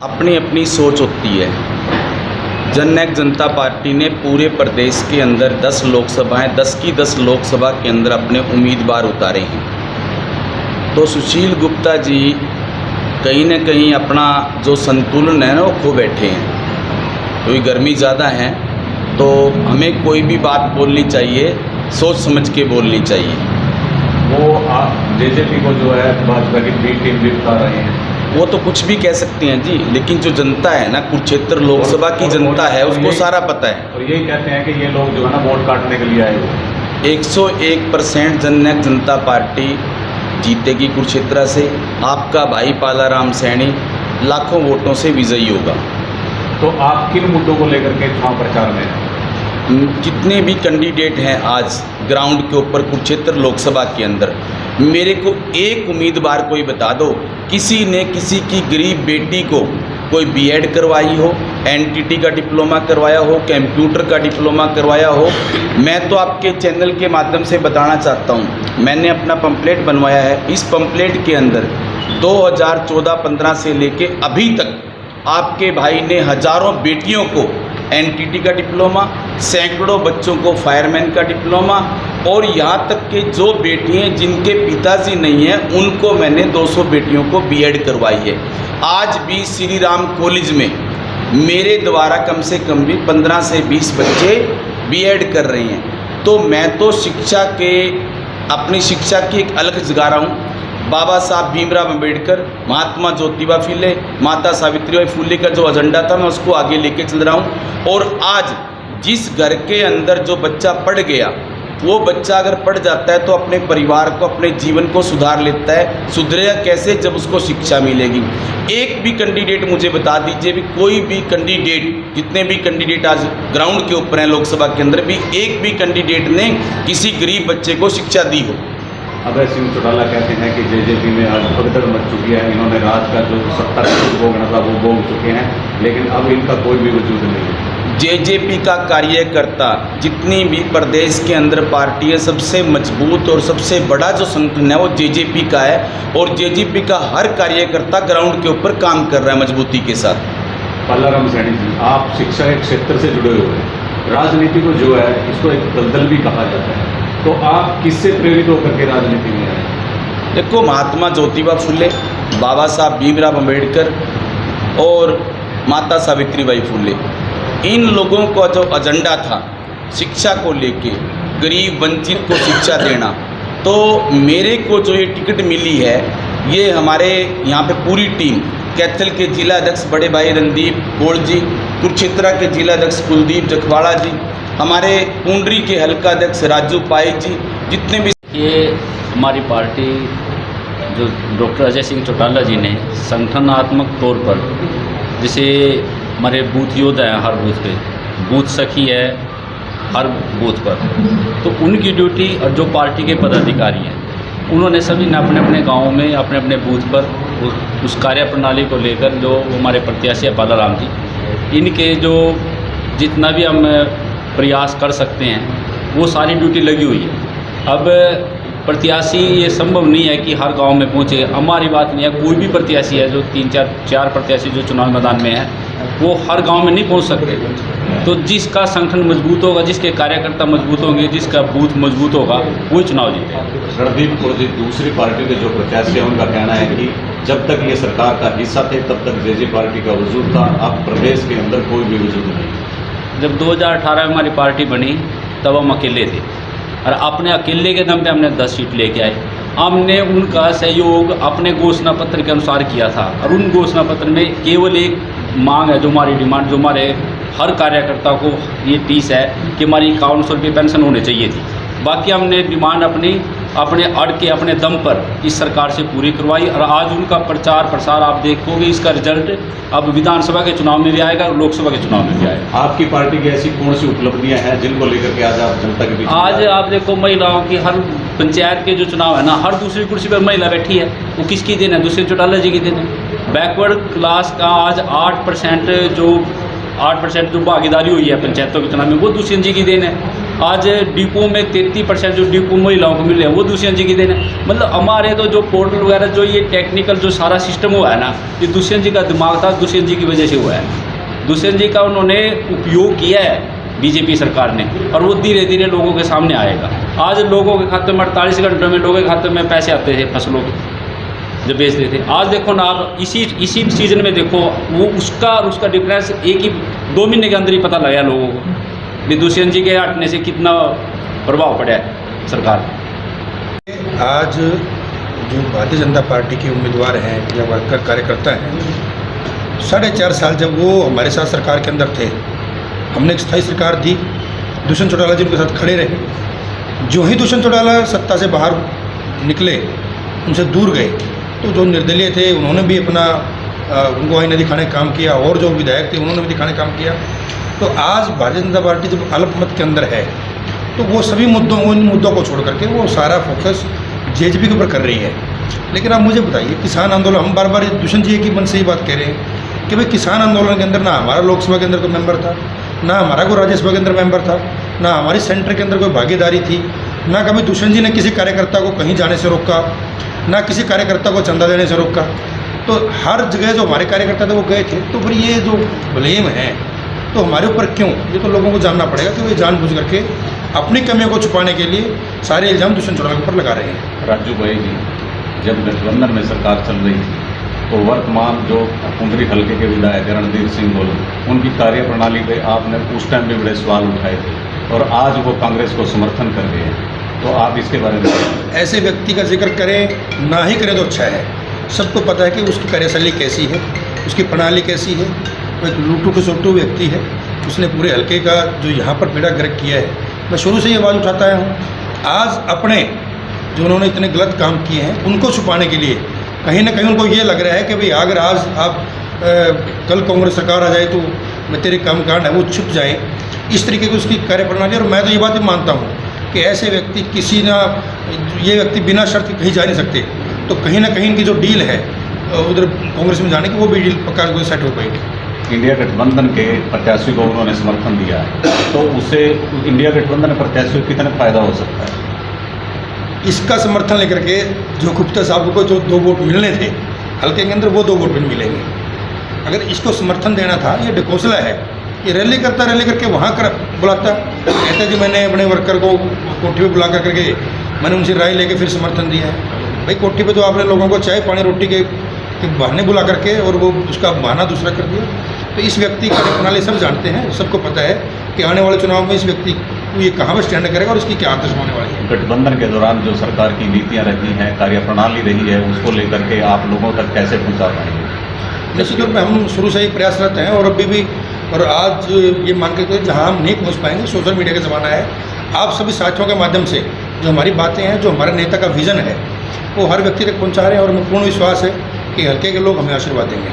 अपनी अपनी सोच होती है। जननायक जनता पार्टी ने पूरे प्रदेश के अंदर 10 लोकसभाएं 10 की 10 लोकसभा के अंदर अपने उम्मीदवार उतारे हैं। तो सुशील गुप्ता जी कहीं न कहीं अपना जो संतुलन है ना वो खो बैठे हैं। क्योंकि गर्मी ज़्यादा है तो हमें कोई भी बात बोलनी चाहिए, सोच समझ के बोलनी चाहिए। वो आप जेजेपी को जो है भाजपा की बी टीम भी बता रहे हैं, वो तो कुछ भी कह सकते हैं जी, लेकिन जो जनता है ना, कुरुक्षेत्र लोकसभा की जनता है, उसको सारा पता है। और यही कहते हैं कि ये लोग जो है ना वोट काटने के लिए आए हुए। 101% जननायक जनता पार्टी जीतेगी कुरुक्षेत्र से। आपका भाई पालाराम सैनी लाखों वोटों से विजयी होगा। तो आप किन मुद्दों को लेकर के चुनाव प्रचार में हैं? जितने भी कैंडिडेट हैं आज ग्राउंड के ऊपर कुरुक्षेत्र लोकसभा के अंदर, मेरे को एक उम्मीदवार कोई बता दो किसी ने किसी की गरीब बेटी को कोई बीएड करवाई हो, एनटीटी का डिप्लोमा करवाया हो, कंप्यूटर का डिप्लोमा करवाया हो। मैं तो आपके चैनल के माध्यम से बताना चाहता हूँ, मैंने अपना पंपलेट बनवाया है। इस पंपलेट के अंदर 2014-15 से लेके अभी तक आपके भाई ने हज़ारों बेटियों को एनटीटी का डिप्लोमा, सैकड़ों बच्चों को फायरमैन का डिप्लोमा, और यहाँ तक कि जो बेटियाँ जिनके पिताजी नहीं हैं उनको मैंने 200 बेटियों को बीएड करवाई है। आज भी श्री राम कॉलेज में मेरे द्वारा कम से कम भी 15 से 20 बच्चे बीएड कर रहे हैं। तो मैं तो शिक्षा के अपनी शिक्षा की एक अलग जगा रहा हूँ। बाबा साहब भीमराव अंबेडकर, महात्मा ज्योतिबा फुले, माता सावित्रीबाई फुले का जो एजेंडा था मैं उसको आगे लेके चल रहा हूँ। और आज जिस घर के अंदर जो बच्चा पढ़ गया, वो बच्चा अगर पढ़ जाता है तो अपने परिवार को, अपने जीवन को सुधार लेता है। सुधरेगा कैसे? जब उसको शिक्षा मिलेगी। एक भी कैंडिडेट मुझे बता दीजिए, भी कोई भी कैंडिडेट, जितने भी कैंडिडेट आज ग्राउंड के ऊपर हैं लोकसभा के अंदर, भी एक भी कैंडिडेट ने किसी गरीब बच्चे को शिक्षा दी हो। अभय सिंह चौटाला कहते हैं कि जेजेपी में आज भगदड़ मच चुकी है, इन्होंने राज का जो 70% भोगना था वो भोग चुके हैं, लेकिन अब इनका कोई भी वजूद नहीं है। जेजेपी का कार्यकर्ता, जितनी भी प्रदेश के अंदर पार्टी है, सबसे मजबूत और सबसे बड़ा जो संगठन है वो जेजेपी का है। और जेजेपी का हर कार्यकर्ता ग्राउंड के ऊपर काम कर रहा है मजबूती के साथ। पालाराम सैनी जी, आप शिक्षा के क्षेत्र से जुड़े हुए हैं, राजनीति को जो है इसको एक दलदल भी कहा जाता है, तो आप किससे प्रेरित होकर के राजनीति में आए? देखो, महात्मा ज्योतिबा फुले, बाबा साहब भीमराव अंबेडकर और माता सावित्रीबाई फुले, इन लोगों का जो एजेंडा था शिक्षा को लेके, गरीब वंचित को शिक्षा देना, तो मेरे को जो ये टिकट मिली है, ये हमारे यहाँ पे पूरी टीम, कैथल के जिला अध्यक्ष बड़े भाई रणदीप कौर जी, कुरुक्षेत्र के जिला अध्यक्ष कुलदीप जखवाड़ा जी, हमारे पुंडरी के हल्का अध्यक्ष राजू पाई जी, जितने भी ये हमारी पार्टी जो डॉक्टर अजय सिंह चौटाला जी ने संगठनात्मक तौर पर, जैसे हमारे बूथ योद्धा हैं हर बूथ पे, बूथ सखी है हर बूथ पर, तो उनकी ड्यूटी, और जो पार्टी के पदाधिकारी हैं उन्होंने सभी ने अपने अपने गाँव में अपने अपने बूथ पर उस कार्य प्रणाली को लेकर, जो हमारे प्रत्याशी है पालाराम जी, इनके जो जितना भी हम प्रयास कर सकते हैं वो सारी ड्यूटी लगी हुई है। अब प्रत्याशी, ये संभव नहीं है कि हर गांव में पहुंचे, हमारी बात नहीं है। कोई भी प्रत्याशी है, जो 3-4 प्रत्याशी जो चुनाव मैदान में है, वो हर गांव में नहीं पहुंच सकते। तो जिसका संगठन मजबूत होगा, जिसके कार्यकर्ता मजबूत होंगे, जिसका बूथ मजबूत होगा, वही चुनाव जीतेगा। रणदीप कौर जी, दूसरी पार्टी के जो प्रत्याशी हैं उनका कहना है कि जब तक ये सरकार का हिस्सा थे तब तक जेजे पार्टी का वजूद था, अब प्रदेश के अंदर कोई भी वजूद नहीं। जब 2018 में हमारी पार्टी बनी तब हम अकेले थे, और अपने अकेले के दम पे हमने 10 सीट लेके आए। हमने उनका सहयोग अपने घोषणा पत्र के अनुसार किया था, और उन घोषणा पत्र में केवल एक मांग है, जो हमारी डिमांड, जो हमारे हर कार्यकर्ता को ये टीस है कि हमारी 5100 रुपये पेंशन होने चाहिए थी। बाकी हमने डिमांड अपने अड़ के, अपने दम पर इस सरकार से पूरी करवाई, और आज उनका प्रचार प्रसार आप देखोगे, इसका रिजल्ट अब विधानसभा के चुनाव में भी आएगा और लोकसभा के चुनाव में भी आएगा। आपकी पार्टी की ऐसी कौन सी उपलब्धियां हैं जिनको लेकर के आज आप जनता के बीच? आज आप देखो, महिलाओं की हर पंचायत के जो चुनाव है ना, हर दूसरी कुर्सी पर महिला बैठी है, वो किसकी देन है? दूसरे चौटाला जी की देन है। बैकवर्ड क्लास का आज 8% जो भागीदारी हुई है पंचायतों के चुनाव में, वो दुष्यंत जी की देन है। आज डिपो में 33% जो डिपो महिलाओं को मिल रहे हैं वो दुष्यंत जी की देन है। मतलब हमारे तो जो पोर्टल वगैरह जो ये टेक्निकल जो सारा सिस्टम हुआ है ना, ये दुष्यंत जी का दिमाग था, दुष्यंत जी की वजह से हुआ है। दुष्यंत जी का उन्होंने उपयोग किया है बीजेपी सरकार ने, और वो धीरे धीरे लोगों के सामने आएगा। आज लोगों के खाते में 48 घंटे में लोगों के खाते में पैसे आते थे फसलों के जो बेचते थे। आज देखो ना आप इसी सीजन में देखो वो उसका और उसका डिफरेंस एक ही 2 महीने के अंदर ही पता लगा लोगों को कि दुष्यंत जी के हटने से कितना प्रभाव पड़ा है सरकार पर। आज जो भारतीय जनता पार्टी के उम्मीदवार हैं या वर्कर कार्यकर्ता हैं, 4.5 साल जब वो हमारे साथ सरकार के अंदर थे, हमने एक स्थायी सरकार दी, दुष्यंत चौटाला जी उनके साथ खड़े रहे। जो ही दुष्यंत चौटाला सत्ता से बाहर निकले, उनसे दूर गए, तो जो निर्दलीय थे उन्होंने भी अपना उनको आईना दिखाने का काम किया, और जो विधायक थे उन्होंने भी दिखाने का काम किया। तो आज भारतीय जनता पार्टी जब अल्पमत के अंदर है, तो वो सभी इन मुद्दों को छोड़ करके वो सारा फोकस जेजेपी के ऊपर कर रही है। लेकिन आप मुझे बताइए, किसान आंदोलन, हम बार बार दुष्यंत जी की मन से ही बात कह रहे हैं कि भाई किसान आंदोलन के अंदर ना हमारा लोकसभा के अंदर कोई मेंबर था, ना हमारा कोई राज्यसभा के अंदर मेंबर था, ना हमारी सेंटर के अंदर कोई भागीदारी थी, ना कभी दुष्यंत जी ने किसी कार्यकर्ता को कहीं जाने से रोका, ना किसी कार्यकर्ता को चंदा देने से रोका। तो हर जगह जो हमारे कार्यकर्ता थे वो गए थे। तो फिर ये जो ब्लेम है तो हमारे ऊपर क्यों, ये तो लोगों को जानना पड़ेगा कि वे जानबूझ करके अपनी कमियों को छुपाने के लिए सारे इल्ज़ाम दुष्यंत चौटाला के ऊपर लगा रहे हैं। राजू भाई जी, जब गठबंधन में सरकार चल रही थी तो वर्तमान जो कुंदरी हल्के के विधायक रणधीर सिंह गोल, उनकी कार्यप्रणाली पे आपने उस टाइम भी बड़े सवाल उठाए थे, और आज वो कांग्रेस को समर्थन कर रहे हैं। तो आप इसके बारे में ऐसे व्यक्ति का जिक्र करें ना ही करें तो अच्छा है। सबको पता है कि उसकी कार्यशैली कैसी है, उसकी प्रणाली कैसी है। वो एक लूटू खसोटू व्यक्ति है। उसने पूरे हल्के का जो यहाँ पर बेड़ा गर्क किया है, मैं शुरू से ये आवाज़ उठाता आया हूँ। आज अपने जो उन्होंने इतने गलत काम किए हैं उनको छुपाने के लिए कहीं ना कहीं उनको ये लग रहा है कि भाई अगर आज आप कल कांग्रेस सरकार आ जाए तो मैं तेरे काम कांड है वो छुप जाएँ, इस तरीके की उसकी कार्यप्रणाली। और मैं तो ये बात भी मानता हूँ कि ऐसे व्यक्ति ये व्यक्ति बिना शर्त के कहीं जा नहीं सकते। तो कहीं ना कहीं इनकी जो डील है उधर कांग्रेस में जाने की, वो भी डील पक्का कोई सेट हो पाएगी। इंडिया गठबंधन के प्रत्याशी को उन्होंने समर्थन दिया है, तो उससे इंडिया गठबंधन प्रत्याशी को कितना फायदा हो सकता है? इसका समर्थन लेकर के जो गुप्ता साहब को जो 2 वोट मिलने थे हल्के के अंदर, वो 2 वोट भी मिलेंगे। अगर इसको समर्थन देना था, ये ढकोसला है, ये रैली करके वहाँ कर बुलाता, कहता कि मैंने अपने वर्कर को कोठी पे बुला करके मैंने उनसे राय लेके फिर समर्थन दिया है। भाई कोठी पे तो आपने लोगों को चाय पानी रोटी के बहाने बुला करके और वो उसका बहाना दूसरा कर दिया। तो इस व्यक्ति का प्रणाली सब जानते हैं, सबको पता है कि आने वाले चुनाव में इस व्यक्ति को ये कहाँ पर स्टैंड करेगा और उसकी क्या आदर्श होने वाली है। गठबंधन के दौरान जो सरकार की नीतियाँ रही हैं, कार्यप्रणाली रही है, उसको लेकर के आप लोगों तक कैसे पहुँचा पाएंगे? निश्चित रूप में हम शुरू से ही प्रयासरत हैं और अभी भी, और आज ये मान के जहाँ हम नहीं पहुँच पाएंगे, सोशल मीडिया का ज़माना है, आप सभी साथियों के माध्यम से जो हमारी बातें हैं, जो हमारे नेता का विज़न है, वो हर व्यक्ति तक पहुँचा रहे हैं। और हमें पूर्ण विश्वास है कि हल्के के लोग हमें आशीर्वाद देंगे।